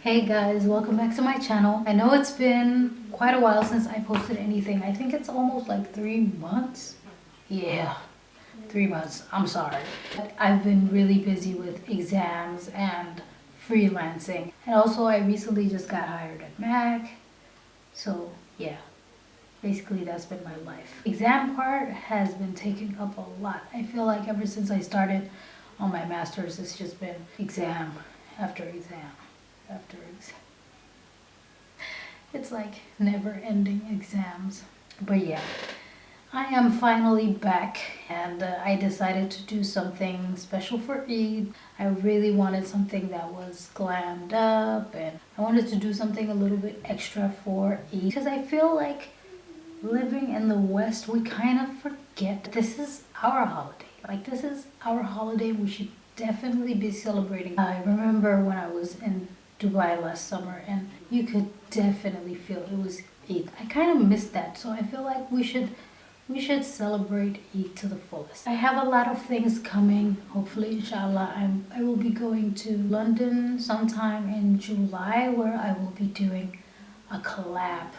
Hey guys, welcome back to my channel. I know it's been quite a while since I posted anything. I think it's almost like 3 months. Yeah, 3 months. I'm sorry. I've been really busy with exams and freelancing. And also I recently just got hired at Mac. So yeah, basically that's been my life. Exam part has been taking up a lot. I feel like ever since I started on my master's, it's just been exam after exam. It's like never-ending exams. But yeah, I am finally back and I decided to do something special for Eid. I really wanted something that was glammed up and I wanted to do something a little bit extra for Eid because I feel like living in the West, we kind of forget this is our holiday. Like, this is our holiday. We should definitely be celebrating. I remember when I was in Dubai last summer and you could definitely feel it was Eid. I kind of missed that, so I feel like we should celebrate Eid to the fullest. I have a lot of things coming. Hopefully, inshallah, I will be going to London sometime in July where I will be doing a collab,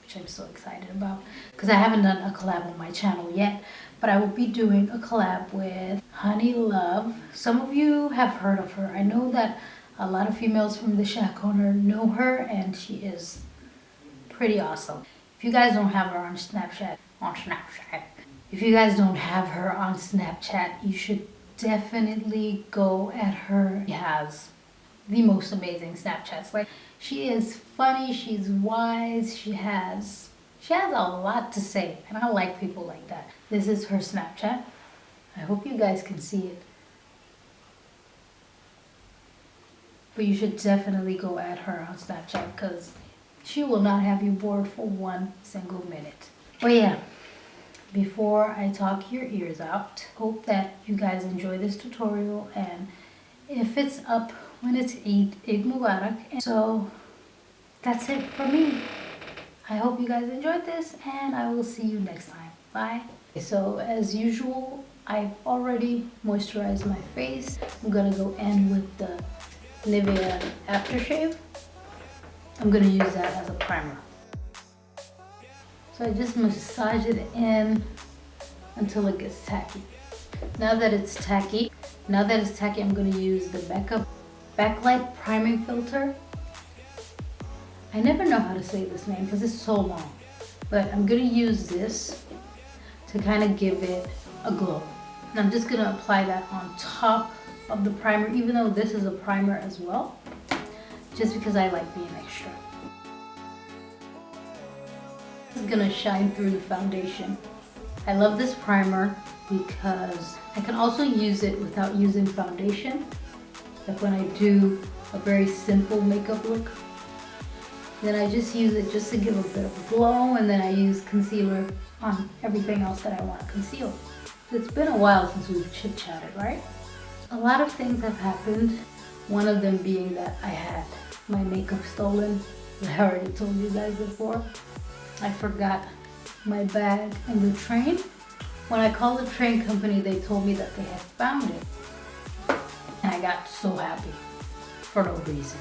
which I'm so excited about because I haven't done a collab on my channel yet, but I will be doing a collab with Honey Love. Some of you have heard of her. I know that a lot of females from the Shack owner know her and she is pretty awesome. If you guys don't have her on Snapchat, if you guys don't have her on Snapchat, you should definitely go at her. She has the most amazing Snapchats. Like, she is funny, she's wise, she has a lot to say, and I like people like that. This is her Snapchat. I hope you guys can see it. But you should definitely go at her on Snapchat because she will not have you bored for 1 single minute. But yeah, before I talk your ears out, hope that you guys enjoy this tutorial, and if it's up when it's Eid Mubarak. So that's it for me. I hope you guys enjoyed this and I will see you next time. Bye. So as usual, I've already moisturized my face. I'm gonna go in with the Nivea aftershave. I'm gonna use that as a primer. So I just massage it in until it gets tacky. Now that it's tacky, I'm gonna use the Backlight Priming Filter. I never know how to say this name because it's so long, but I'm gonna use this to kind of give it a glow. And I'm just gonna apply that on top of the primer, even though this is a primer as well, just because I like being extra. This is gonna shine through the foundation. I love this primer because I can also use it without using foundation. Like when I do a very simple makeup look, then I just use it just to give a bit of a glow, and then I use concealer on everything else that I want to conceal. It's been a while since we've chit-chatted, right? A lot of things have happened, one of them being that I had my makeup stolen. I already told you guys before. I forgot my bag in the train. When I called the train company, they told me that they had found it. And I got so happy for no reason.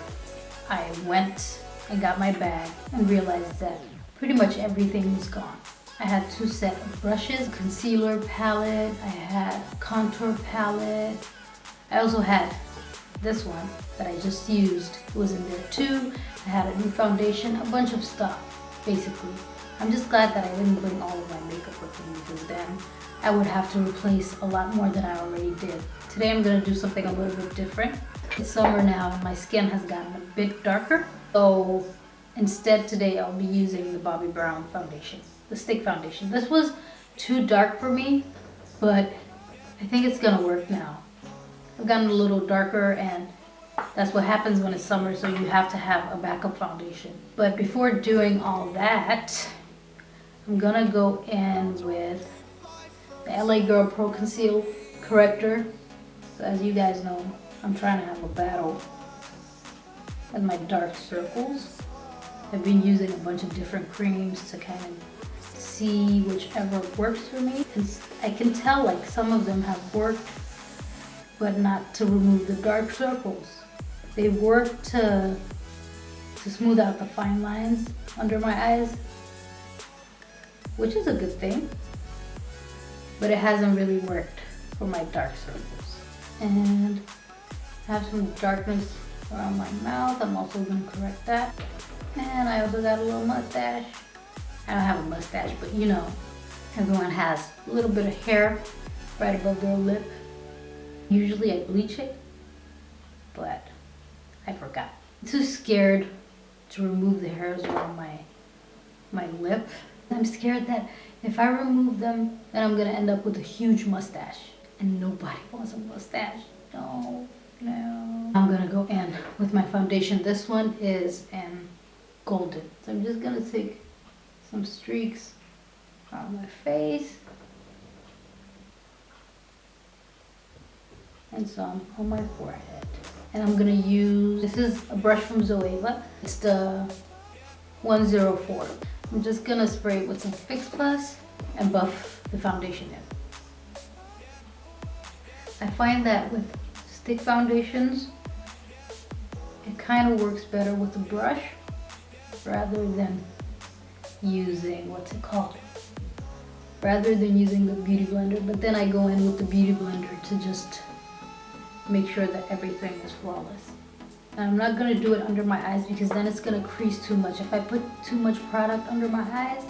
I went and got my bag and realized that pretty much everything was gone. I had 2 sets of brushes, concealer palette, I had contour palette. I also had this one that I just used. It was in there too. I had a new foundation, a bunch of stuff, basically. I'm just glad that I didn't bring all of my makeup with me because then I would have to replace a lot more than I already did. Today I'm gonna do something a little bit different. It's summer now and my skin has gotten a bit darker. So instead today I'll be using the Bobbi Brown foundation, the stick foundation. This was too dark for me, but I think it's gonna work now. I've gotten a little darker and that's what happens when it's summer, so you have to have a backup foundation. But before doing all that, I'm gonna go in with the LA Girl Pro Conceal Corrector. So as you guys know, I'm trying to have a battle with my dark circles. I've been using a bunch of different creams to kind of see whichever works for me. And I can tell like some of them have worked, but not to remove the dark circles. They work to smooth out the fine lines under my eyes, which is a good thing, but it hasn't really worked for my dark circles. And I have some darkness around my mouth. I'm also going to correct that. And I also got a little mustache. I don't have a mustache, but you know, everyone has a little bit of hair right above their lip. Usually I bleach it, but I forgot. I'm too scared to remove the hairs around my lip. I'm scared that if I remove them, then I'm gonna end up with a huge mustache. And nobody wants a mustache. No, no. I'm gonna go in with my foundation. This one is in golden. So I'm just gonna take some streaks on my face. And some on my forehead. And I'm gonna use, this is a brush from Zoeva. It's the 104. I'm just gonna spray it with some Fix Plus and buff the foundation in. I find that with stick foundations, it kind of works better with a brush rather than using, what's it called? Rather than using the Beauty Blender, but then I go in with the Beauty Blender to just make sure that everything is flawless. And I'm not gonna do it under my eyes because then it's gonna crease too much. If I put too much product under my eyes,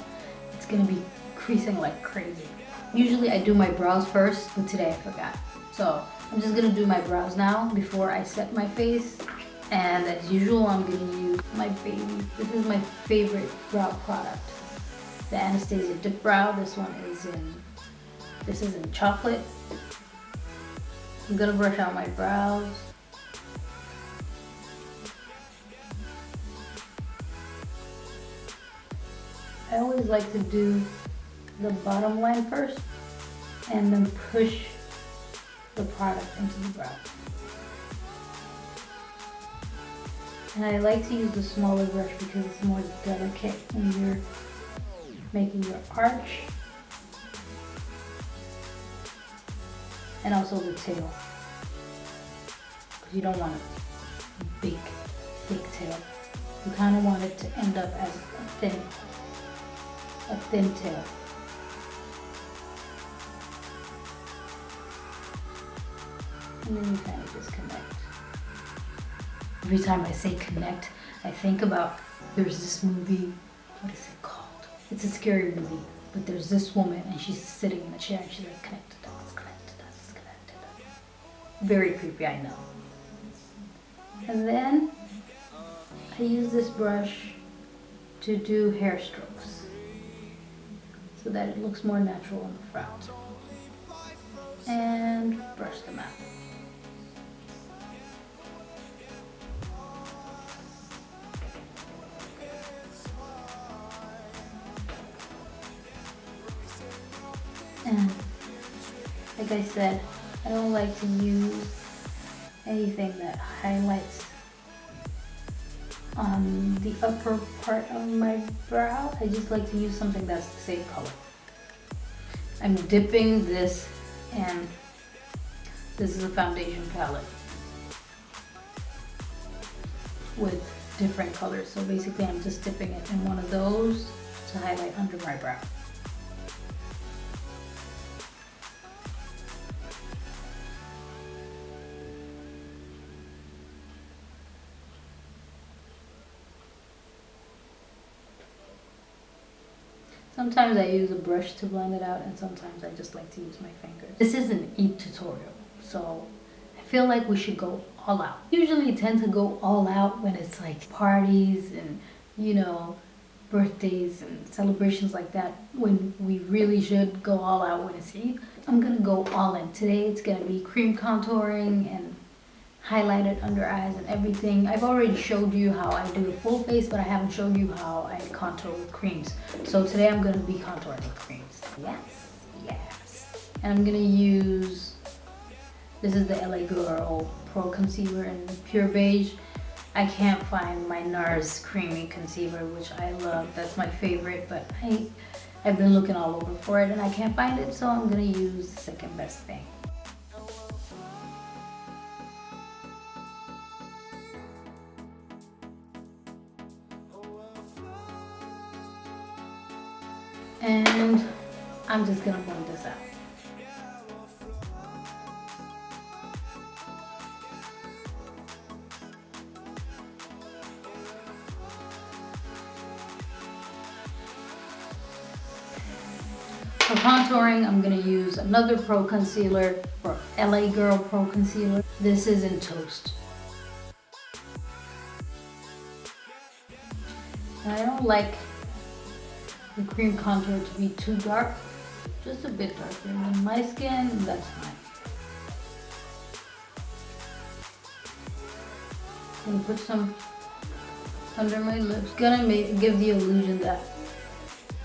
it's gonna be creasing like crazy. Usually I do my brows first, but today I forgot. So I'm just gonna do my brows now before I set my face. And as usual, I'm gonna use my Baby. This is my favorite brow product. The Anastasia Dip Brow. This is in chocolate. I'm gonna brush out my brows. I always like to do the bottom line first and then push the product into the brow. And I like to use the smaller brush because it's more delicate when you're making your arch. And also the tail. Because you don't want a big, thick tail. You kind of want it to end up as a thin tail. And then you kind of just connect. Every time I say connect, I think about, there's this movie, what is it called? It's a scary movie, but there's this woman and she's sitting in a chair and she's like, connect the dots, connect the dots, connect the dots. Very creepy, I know. And then I use this brush to do hair strokes so that it looks more natural in the front. And brush them out. And like I said, I don't like to use anything that highlights on the upper part of my brow. I just like to use something that's the same color. I'm dipping this in, this is a foundation palette with different colors. So basically I'm just dipping it in one of those to highlight under my brow. Sometimes I use a brush to blend it out and sometimes I just like to use my fingers. This is an eat tutorial, so I feel like we should go all out. Usually I tend to go all out when it's like parties and, you know, birthdays and celebrations like that, when we really should go all out when it's Eid. I'm gonna go all in. Today it's gonna be cream contouring and highlighted under eyes and everything. I've already showed you how I do a full face, but I haven't showed you how I contour with creams. So today I'm going to be contouring with creams. Yes, yes. And I'm going to use, this is the LA Girl Pro Concealer in Pure Beige. I can't find my NARS Creamy Concealer, which I love. That's my favorite, but I've been looking all over for it and I can't find it, so I'm going to use the second best thing. And I'm just gonna blend this out. For contouring, I'm going to use another Pro Concealer, or LA Girl Pro Concealer. This is in Toast. And I don't like the cream contour to be too dark, just a bit darker than my skin, and that's fine. I'm going to put some under my lips. Gonna give the illusion that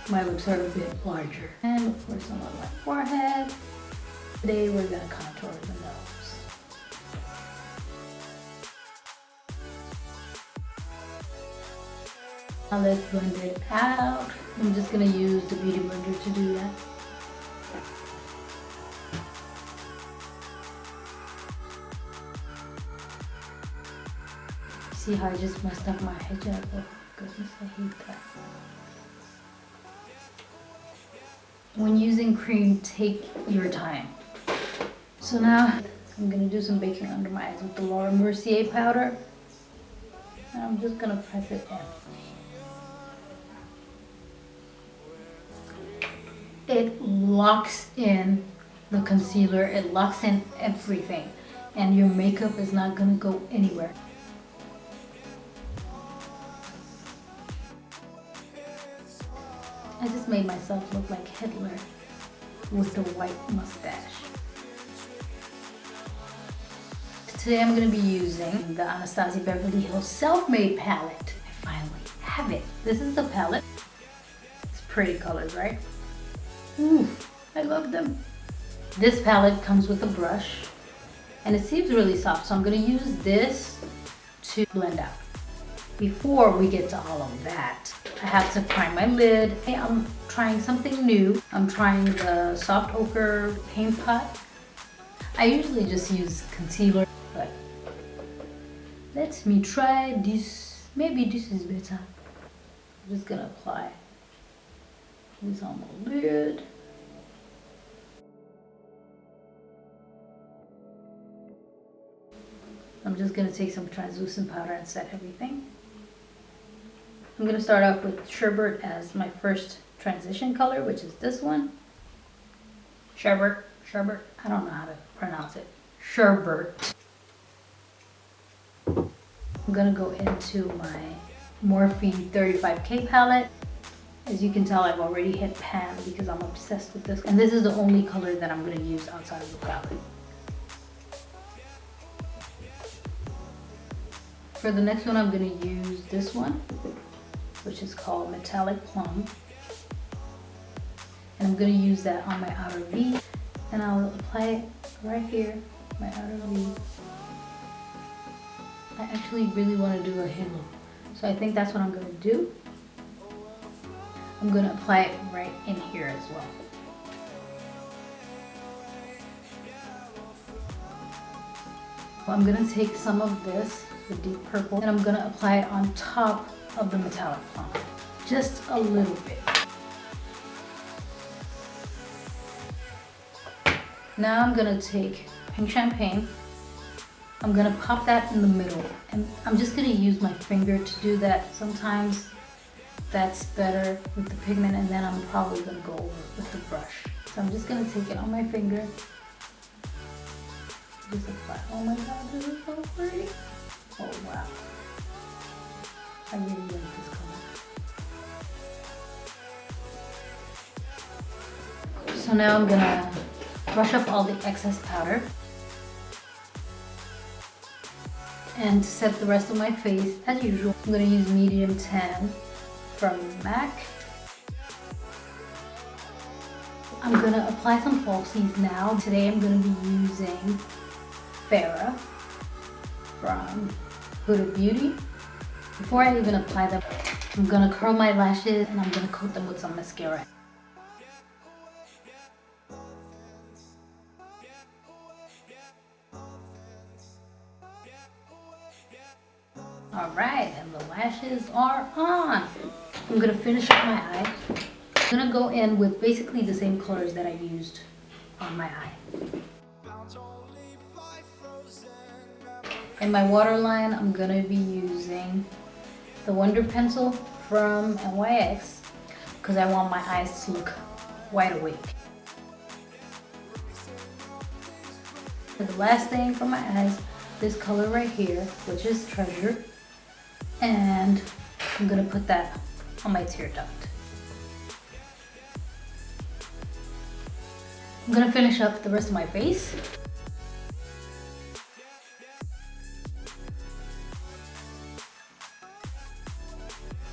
my lips are a bit larger. And of course some on my forehead. Today we're gonna contour the nose. Now let's blend it out. I'm just gonna use the Beauty Blender to do that. See how I just messed up my hijab? Oh goodness, I hate that. When using cream, take your time. So now I'm gonna do some baking under my eyes with the Laura Mercier powder. And I'm just gonna press it in. It locks in the concealer, it locks in everything. And your makeup is not gonna go anywhere. I just made myself look like Hitler with the white mustache. Today I'm going to be using the Anastasia Beverly Hills Selfmade palette. I finally have it. This is the palette. It's pretty colors, right? Ooh, I love them. This palette comes with a brush and it seems really soft, so I'm going to use this to blend out. Before we get to all of that, I have to prime my lid. Hey, I'm trying something new. I'm trying the Soft Ochre Paint Pot. I usually just use concealer, but let me try this. Maybe this is better. I'm just gonna apply this on my lid. I'm just gonna take some translucent powder and set everything. I'm going to start off with Sherbet as my first transition color, which is this one. Sherbet, I don't know how to pronounce it. Sherbet. I'm going to go into my Morphe 35K palette. As you can tell, I've already hit pan because I'm obsessed with this. And this is the only color that I'm going to use outside of the palette. For the next one, I'm going to use this one, which is called Metallic Plum. And I'm going to use that on my outer V. And I'll apply it right here, my outer V. I actually really want to do a halo. So I think that's what I'm going to do. I'm going to apply it right in here as well. I'm going to take some of this, the deep purple, and I'm going to apply it on top of the Metallic Plum. Just a little bit. Now I'm going to take Pink Champagne. I'm going to pop that in the middle. And I'm just going to use my finger to do that. Sometimes that's better with the pigment, and then I'm probably going to go over with the brush. So I'm just going to take it on my finger. Just apply. Oh my god, this is so pretty. Oh wow. I really like this color. So now I'm gonna brush up all the excess powder. And to set the rest of my face, as usual, I'm gonna use medium tan from MAC. I'm gonna apply some falsies now. Today I'm gonna be using Farah from Hudabeauty. Before I even apply them, I'm gonna curl my lashes and I'm gonna coat them with some mascara. Alright, and the lashes are on. I'm gonna finish up my eye. I'm gonna go in with basically the same colors that I used on my eye. In my waterline, I'm gonna be using the Wonder Pencil from NYX because I want my eyes to look wide awake. For the last thing for my eyes, this color right here, which is Treasure, and I'm gonna put that on my tear duct. I'm gonna finish up the rest of my face.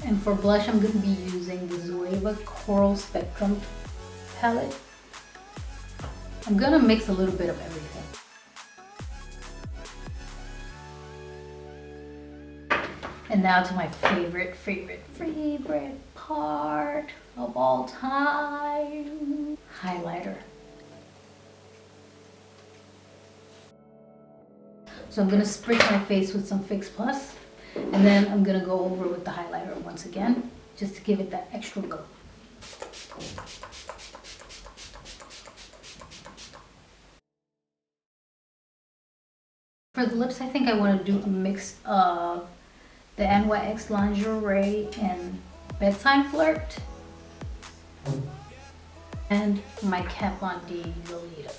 And for blush, I'm going to be using the Zoeva Coral Spectrum palette. I'm going to mix a little bit of everything. And now to my favorite part of all time, highlighter. So I'm going to spritz my face with some Fix Plus. And then I'm gonna go over with the highlighter once again, just to give it that extra glow. For the lips, I think I want to do a mix of the NYX Lingerie and Bedtime Flirt, and my Kat Von D Lolita.